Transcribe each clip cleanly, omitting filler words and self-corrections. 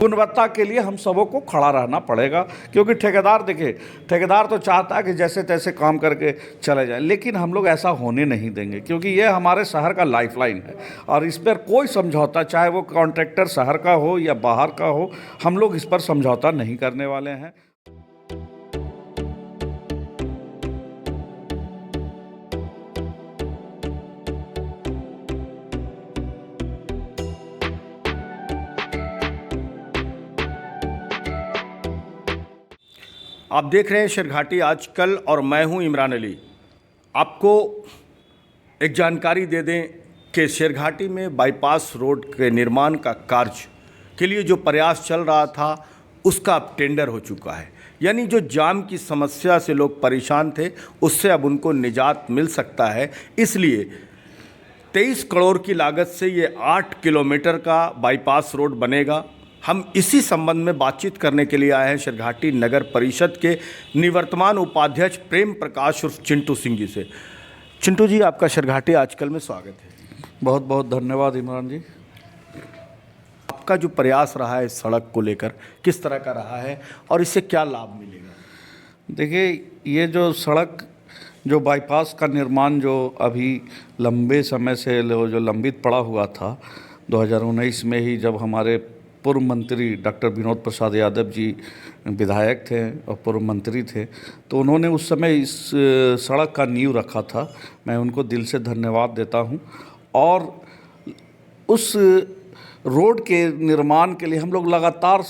गुणवत्ता के लिए हम सबों को खड़ा रहना पड़ेगा, क्योंकि ठेकेदार देखिए, ठेकेदार तो चाहता है कि जैसे तैसे काम करके चले जाए, लेकिन हम लोग ऐसा होने नहीं देंगे, क्योंकि ये हमारे शहर का लाइफलाइन है और इस पर कोई समझौता, चाहे वो कॉन्ट्रैक्टर शहर का हो या बाहर का हो, हम लोग इस पर समझौता नहीं करने वाले हैं। आप देख रहे हैं शेरघाटी आजकल और मैं हूं इमरान अली। आपको एक जानकारी दे दें कि शेरघाटी में बाईपास रोड के निर्माण का कार्य के लिए जो प्रयास चल रहा था उसका अब टेंडर हो चुका है। यानी जो जाम की समस्या से लोग परेशान थे उससे अब उनको निजात मिल सकता है। इसलिए 23 करोड़ की लागत से ये 8 किलोमीटर का बाईपास रोड बनेगा। हम इसी संबंध में बातचीत करने के लिए आए हैं शेरघाटी नगर परिषद के निवर्तमान उपाध्यक्ष प्रेम प्रकाश उर्फ चिंटू सिंह जी से। चिंटू जी, आपका शेरघाटी आजकल में स्वागत है। बहुत बहुत धन्यवाद इमरान जी। आपका जो प्रयास रहा है इस सड़क को लेकर, किस तरह का रहा है और इससे क्या लाभ मिलेगा? देखिए, ये जो सड़क, जो बाईपास का निर्माण जो अभी लंबे समय से जो लंबित पड़ा हुआ था, 2019 में ही जब हमारे पूर्व मंत्री डॉक्टर विनोद प्रसाद यादव जी विधायक थे और पूर्व मंत्री थे, तो उन्होंने उस समय इस सड़क का नींव रखा था। मैं उनको दिल से धन्यवाद देता हूं। और उस रोड के निर्माण के लिए हम लोग लगातार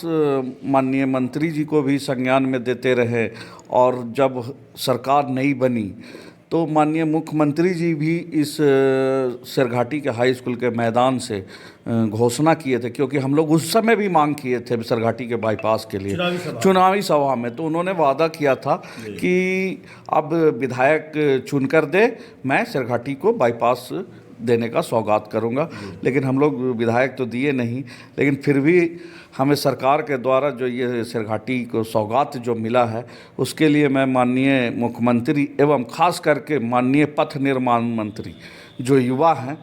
माननीय मंत्री जी को भी संज्ञान में देते रहे, और जब सरकार नहीं बनी तो माननीय मुख्यमंत्री जी भी इस शेरघाटी के हाई स्कूल के मैदान से घोषणा किए थे, क्योंकि हम लोग उस समय भी मांग किए थे शेरघाटी के बाईपास के लिए चुनावी सभा में। तो उन्होंने वादा किया था कि अब विधायक चुनकर दे, मैं शेरघाटी को बाईपास देने का सौगात करूंगा। लेकिन हम लोग विधायक तो दिए नहीं, लेकिन फिर भी हमें सरकार के द्वारा जो ये शेरघाटी को सौगात जो मिला है, उसके लिए मैं माननीय मुख्यमंत्री एवं खास करके माननीय पथ निर्माण मंत्री जो युवा हैं,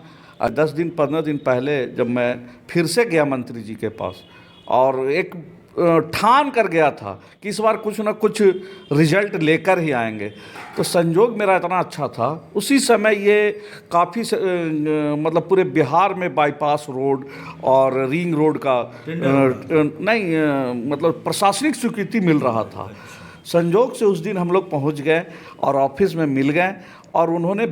10 दिन 15 दिन पहले जब मैं फिर से गया मंत्री जी के पास और एक ठान कर गया था कि इस बार कुछ ना कुछ रिजल्ट लेकर ही आएंगे, तो संजोग मेरा इतना अच्छा था, उसी समय ये काफ़ी मतलब पूरे बिहार में बाईपास रोड और रिंग रोड का मतलब प्रशासनिक स्वीकृति मिल रहा था। संजोग से उस दिन हम लोग पहुंच गए और ऑफिस में मिल गए, और उन्होंने,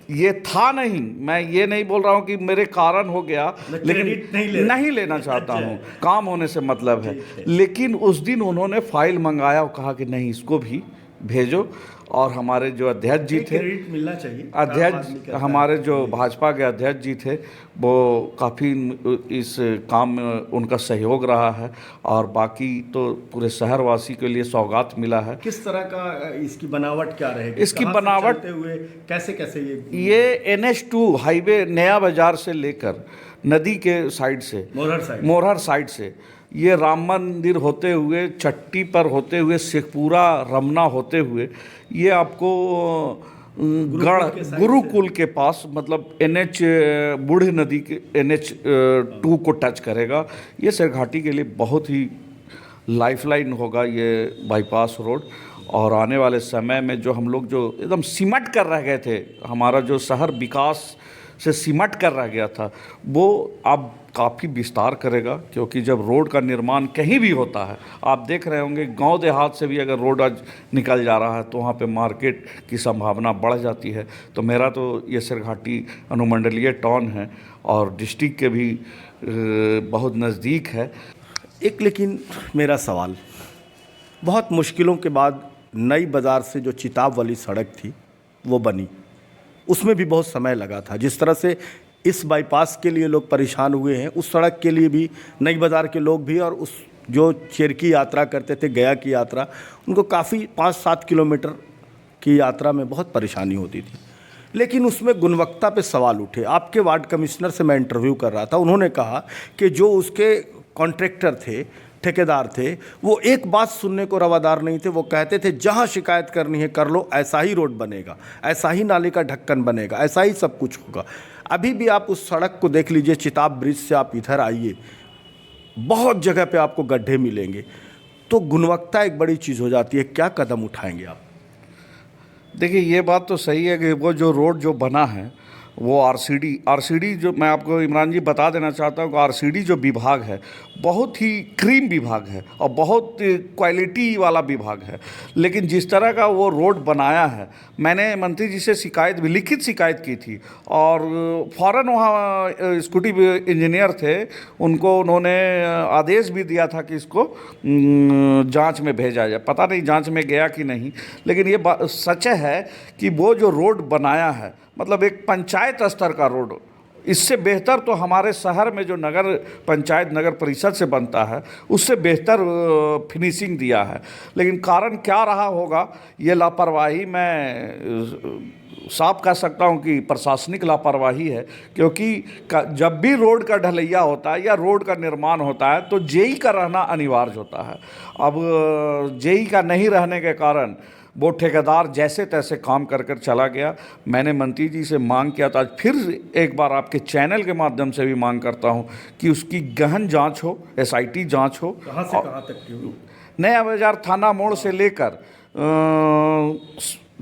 ये था नहीं, मैं ये नहीं बोल रहा हूँ कि मेरे कारण हो गया, लेकिन नहीं लेना चाहता हूँ, काम होने से मतलब है। लेकिन उस दिन उन्होंने फाइल मंगाया और कहा कि नहीं, इसको भी भेजो। और हमारे जो अध्यक्ष जी थे, मिलना चाहिए, अध्यक्ष हमारे जो भाजपा के अध्यक्ष जी थे, वो काफ़ी इस काम में उनका सहयोग रहा है, और बाकी तो पूरे शहरवासी के लिए सौगात मिला है। किस तरह का इसकी बनावट क्या रहेगी? इसकी बनावट हुए कैसे कैसे ये NH2 हाईवे नया बाजार से लेकर नदी के साइड से, मोरहर साइड से, ये राम मंदिर होते हुए, चट्टी पर होते हुए, शेखपुरा, रमना होते हुए, ये आपको गुरुकुल के पास, मतलब NH बूढ़ी नदी के NH2 को टच करेगा। ये शेरघाटी के लिए बहुत ही लाइफलाइन होगा ये बाईपास रोड। और आने वाले समय में जो हम लोग जो एकदम सिमट कर रह गए थे, हमारा जो शहर विकास से सिमट कर रह गया था, वो अब काफ़ी विस्तार करेगा। क्योंकि जब रोड का निर्माण कहीं भी होता है, आप देख रहे होंगे गांव देहात से भी अगर रोड आज निकल जा रहा है तो वहाँ पे मार्केट की संभावना बढ़ जाती है। तो मेरा तो ये शेरघाटी अनुमंडलीय टाउन है और डिस्ट्रिक्ट के भी बहुत नज़दीक है। एक लेकिन मेरा सवाल, बहुत मुश्किलों के बाद नई बाज़ार से जो चिताब वाली सड़क थी वो बनी, उसमें भी बहुत समय लगा था। जिस तरह से इस बाईपास के लिए लोग परेशान हुए हैं, उस सड़क के लिए भी नई बाज़ार के लोग भी, और उस जो चेर की यात्रा करते थे, गया की यात्रा, उनको काफ़ी 5-7 किलोमीटर की यात्रा में बहुत परेशानी होती थी। लेकिन उसमें गुणवत्ता पे सवाल उठे। आपके वार्ड कमिश्नर से मैं इंटरव्यू कर रहा था, उन्होंने कहा कि जो उसके कॉन्ट्रैक्टर थे, ठेकेदार थे, वो एक बात सुनने को रवादार नहीं थे। वो कहते थे जहाँ शिकायत करनी है कर लो, ऐसा ही रोड बनेगा, ऐसा ही नाले का ढक्कन बनेगा, ऐसा ही सब कुछ होगा। अभी भी आप उस सड़क को देख लीजिए, चिताब ब्रिज से आप इधर आइए, बहुत जगह पे आपको गड्ढे मिलेंगे, तो गुणवत्ता एक बड़ी चीज़ हो जाती है। क्या कदम उठाएंगे आप? देखिए, ये बात तो सही है कि वो जो रोड जो बना है वो आरसीडी जो मैं आपको इमरान जी बता देना चाहता हूँ कि आरसीडी जो विभाग है बहुत ही क्रीम विभाग है और बहुत क्वालिटी वाला विभाग है। लेकिन जिस तरह का वो रोड बनाया है, मैंने मंत्री जी से शिकायत भी, लिखित शिकायत की थी और फ़ौरन वहाँ स्कूटी इंजीनियर थे, उनको उन्होंने आदेश भी दिया था कि इसको जांच में भेजा जाए। पता नहीं जांच में गया कि नहीं, लेकिन ये बात सच है कि वो जो रोड बनाया है, मतलब एक पंचायत स्तर का रोड, इससे बेहतर तो हमारे शहर में जो नगर पंचायत नगर परिषद से बनता है उससे बेहतर फिनिशिंग दिया है। लेकिन कारण क्या रहा होगा, ये लापरवाही मैं साफ कह सकता हूँ कि प्रशासनिक लापरवाही है। क्योंकि जब भी रोड का ढलैया होता है या रोड का निर्माण होता है तो जेई का रहना अनिवार्य होता है। अब जेई का नहीं रहने के कारण वो ठेकेदार जैसे तैसे काम कर कर चला गया। मैंने मंत्री जी से मांग किया था, फिर एक बार आपके चैनल के माध्यम से भी मांग करता हूं कि उसकी गहन जांच हो, एसआईटी जांच हो। कहाँ से कहाँ तक की हो? नया बाजार थाना मोड़ से लेकर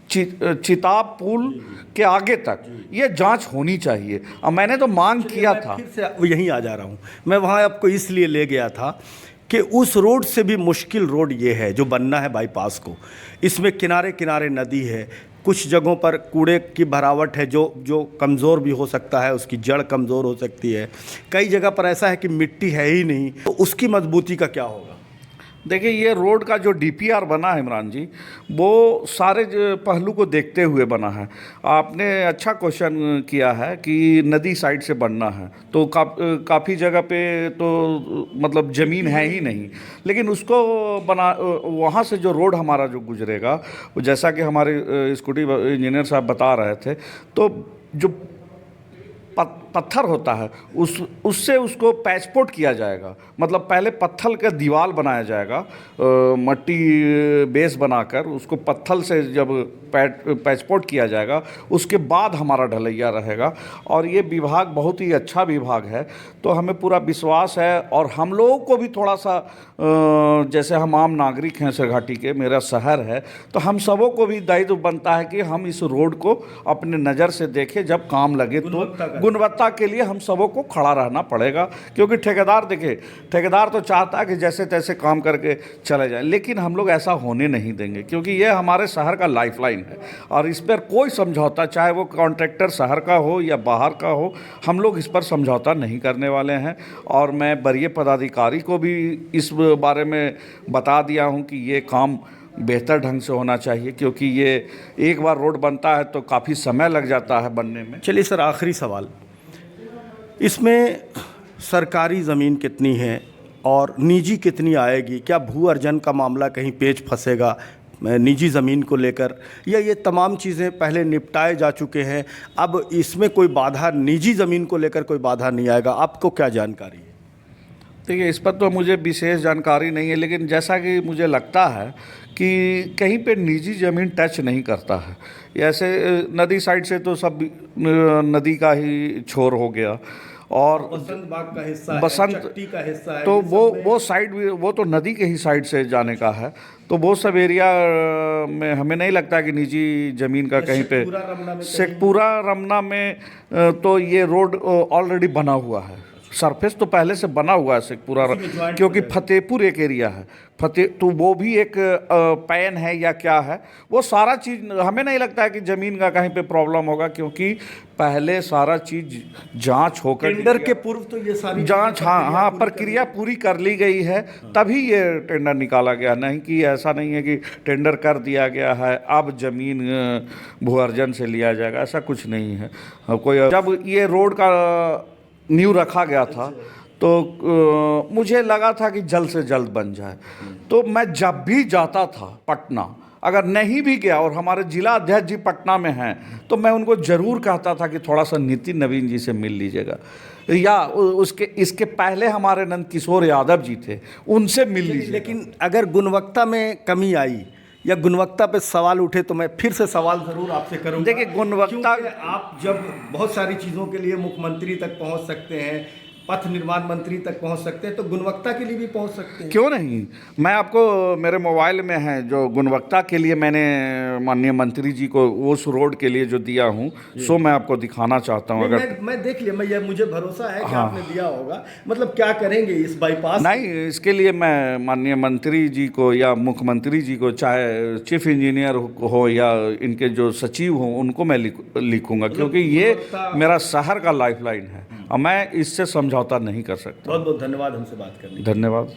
चिताब पुल के आगे तक ये जांच होनी चाहिए। और मैंने तो मांग किया था। फिर से यहीं आ जा रहा हूँ मैं, वहाँ आपको इसलिए ले गया था कि उस रोड से भी मुश्किल रोड ये है जो बनना है बाईपास को। इसमें किनारे किनारे नदी है, कुछ जगहों पर कूड़े की भरावट है जो कमज़ोर भी हो सकता है, उसकी जड़ कमज़ोर हो सकती है। कई जगह पर ऐसा है कि मिट्टी है ही नहीं, तो उसकी मजबूती का क्या होगा? देखिए, ये रोड का जो डीपीआर बना है इमरान जी, वो सारे पहलू को देखते हुए बना है। आपने अच्छा क्वेश्चन किया है कि नदी साइड से बनना है, तो काफ़ी जगह पे तो मतलब ज़मीन है ही नहीं। लेकिन उसको बना, वहाँ से जो रोड हमारा जो गुजरेगा, जैसा कि हमारे स्कूटी इंजीनियर साहब बता रहे थे, तो जो पत्थर होता है उससे उसको पैचपोर्ट किया जाएगा। मतलब पहले पत्थर का दीवार बनाया जाएगा, मट्टी बेस बनाकर उसको पत्थर से जब पैचपोर्ट किया जाएगा, उसके बाद हमारा ढलैया रहेगा। और ये विभाग बहुत ही अच्छा विभाग है, तो हमें पूरा विश्वास है। और हम लोगों को भी थोड़ा सा, जैसे हम आम नागरिक हैं सरघाटी के, मेरा शहर है, तो हम सबों को भी दायित्व बनता है कि हम इस रोड को अपने नज़र से देखें। जब काम लगे तो गुणवत्ता के लिए हम सबों को खड़ा रहना पड़ेगा। क्योंकि ठेकेदार, देखिए, ठेकेदार तो चाहता है कि जैसे तैसे काम करके चले जाए, लेकिन हम लोग ऐसा होने नहीं देंगे, क्योंकि ये हमारे शहर का लाइफलाइन है। और इस पर कोई समझौता, चाहे वो कॉन्ट्रैक्टर शहर का हो या बाहर का हो, हम लोग इस पर समझौता नहीं करने वाले हैं। और मैं वरीय पदाधिकारी को भी इस बारे में बता दिया हूँ कि ये काम बेहतर ढंग से होना चाहिए, क्योंकि ये एक बार रोड बनता है तो काफ़ी समय लग जाता है बनने में। चलिए सर, आखिरी सवाल, इसमें सरकारी ज़मीन कितनी है और निजी कितनी आएगी? क्या भू अर्जन का मामला कहीं पेच फंसेगा निजी ज़मीन को लेकर, या ये तमाम चीज़ें पहले निपटाए जा चुके हैं, अब इसमें कोई बाधा, निजी ज़मीन को लेकर कोई बाधा नहीं आएगा? आपको क्या जानकारी है? देखिए, इस पर तो मुझे विशेष जानकारी नहीं है, लेकिन जैसा कि मुझे लगता है कि कहीं पे निजी ज़मीन टच नहीं करता है। ऐसे नदी साइड से तो सब नदी का ही छोर हो गया, और बसंत बाग का हिस्सा बसंत है, चट्टी का हिस्सा है, तो वो साइड भी, वो तो नदी के ही साइड से जाने का है। तो वो सब एरिया में हमें नहीं लगता कि निजी ज़मीन का कहीं पे। शेखपुरा रमना में तो ये रोड ऑलरेडी बना हुआ है, सरफेस तो पहले से बना हुआ है शेखपुरा, क्योंकि फतेहपुर एक एरिया है, तो वो भी एक पैन है या क्या है, वो सारा चीज़ हमें नहीं लगता है कि ज़मीन का कहीं पे प्रॉब्लम होगा, क्योंकि पहले सारा चीज़ जांच होकर, टेंडर के पूर्व तो ये सारी जांच, हाँ, प्रक्रिया पूरी कर ली गई है, तभी ये टेंडर निकाला गया। नहीं कि ऐसा नहीं है कि टेंडर कर दिया गया है अब ज़मीन भू अर्जन से लिया जाएगा, ऐसा कुछ नहीं है। कोई, जब ये रोड का नींव रखा गया था तो मुझे लगा था कि जल्द से जल्द बन जाए। तो मैं जब भी जाता था पटना, अगर नहीं भी गया और हमारे जिला अध्यक्ष जी पटना में हैं, तो मैं उनको ज़रूर कहता था कि थोड़ा सा नितिन नवीन जी से मिल लीजिएगा, या इसके पहले हमारे नंद किशोर यादव जी थे, उनसे मिल लीजिए। लेकिन अगर गुणवत्ता में कमी आई या गुणवत्ता पे सवाल उठे तो मैं फिर से सवाल ज़रूर आपसे करूंगा। देखिए, गुणवत्ता, आप जब बहुत सारी चीज़ों के लिए मुख्यमंत्री तक पहुंच सकते हैं, पथ निर्माण मंत्री तक पहुंच सकते हैं तो गुणवत्ता के लिए भी पहुंच सकते हैं। क्यों नहीं। मैं आपको मेरे मोबाइल में है जो गुणवत्ता के लिए मैंने माननीय मंत्री जी को उस रोड के लिए जो दिया हूँ सो मैं आपको दिखाना चाहता हूँ। नहीं, अगर मैं देख लिया, मुझे भरोसा है कि आपने दिया होगा। मतलब क्या करेंगे इस बाईपास? नहीं, इसके लिए मैं माननीय मंत्री जी को या मुख्यमंत्री जी को, चाहे चीफ इंजीनियर हो या इनके जो सचिव हों, उनको मैं लिखूंगा, क्योंकि ये मेरा शहर का लाइफलाइन है और मैं इससे समझौता नहीं कर सकता। बहुत बहुत धन्यवाद हमसे बात करने के लिए। धन्यवाद।